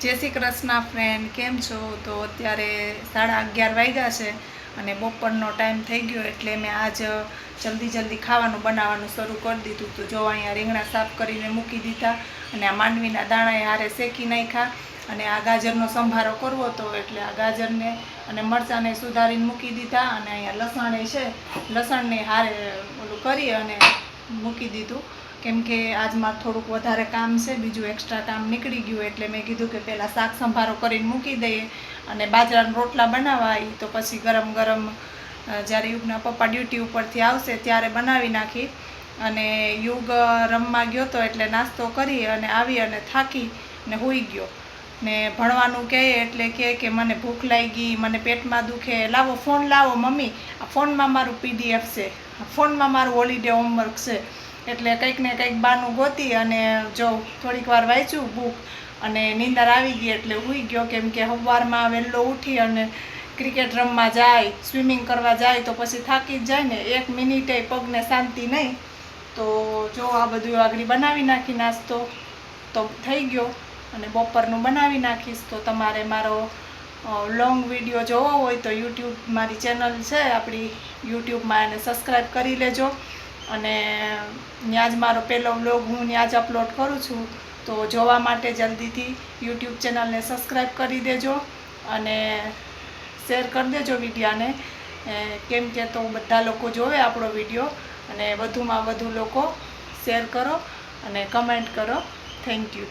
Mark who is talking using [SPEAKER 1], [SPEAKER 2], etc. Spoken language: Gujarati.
[SPEAKER 1] જય શ્રી કૃષ્ણ ફ્રેન્ડ, કેમ છો? તો અત્યારે 11:30 વાગ્યા છે અને બપોરનો ટાઈમ થઈ ગયો એટલે મેં આજ જલ્દી ખાવાનું બનાવવાનું શરૂ કરી દીધું. તો જો અહીંયા રીંગણા સાફ કરીને મૂકી દીધા અને આ માંડવીના દાણા હારે શેકી નાખ્યા અને આ ગાજરનો સંભારો કરવો હતો એટલે આ ગાજરને અને મરચાંને સુધારીને મૂકી દીધા અને અહીંયા લસણ છે, લસણને હારે ઓલું કરી અને મૂકી દીધું. કેમ કે આજમાં થોડુંક વધારે કામ છે, બીજું એક્સ્ટ્રા કામ નીકળી ગયું એટલે મેં કીધું કે પહેલાં શાક સંભારો કરીને મૂકી દઈએ અને બાજરાના રોટલા બનાવવા આવી તો પછી ગરમ ગરમ જ્યારે યુગના પપ્પા ડ્યુટી ઉપરથી આવશે ત્યારે બનાવી નાખી. અને યુગ રમવા ગયો તો એટલે નાસ્તો કરી અને આવી અને થાકી ને સૂઈ ગયો ને ભણવાનું કહે એટલે કે મને ભૂખ લાગી, મને પેટમાં દુખે, લાવો ફોન લાવો મમ્મી, આ ફોનમાં મારું PDF છે, ફોનમાં મારું હોલિડે હોમવર્ક છે. એટલે કંઈક ને કંઈક બાનું ગોતી અને જો થોડીક વાર વાંચ્યું બુક અને નીંદર આવી ગઈ એટલે સૂઈ ગયો. કેમ કે સવારમાં વહેલો ઉઠી અને ક્રિકેટ રમવા જાય, સ્વિમિંગ કરવા જાય તો પછી થાકી જ જાય ને, 1 મિનિટે પગને શાંતિ નહીં. તો જો આ બધું આગળ બનાવી નાખી, નાસ્તો તો થઈ ગયો અને બપોરનું બનાવી નાખીશ. તો તમારે મારો લોંગ વિડીયો જોવો હોય તો યુટ્યુબ મારી ચેનલ છે આપણી યુટ્યુબમાં, એને સબસ્ક્રાઈબ કરી લેજો અને ત્યાં જ મારો પહેલો વ્લોગ હું ત્યાં જ અપલોડ કરું છું. તો જોવા માટે જલ્દીથી યુટ્યુબ ચેનલને સબસ્ક્રાઈબ કરી દેજો અને શેર કરી દેજો વિડીયાને, કેમ કે તો બધા લોકો જોવે આપણો વિડીયો અને વધુમાં વધુ લોકો શેર કરો અને કમેન્ટ કરો. Thank you.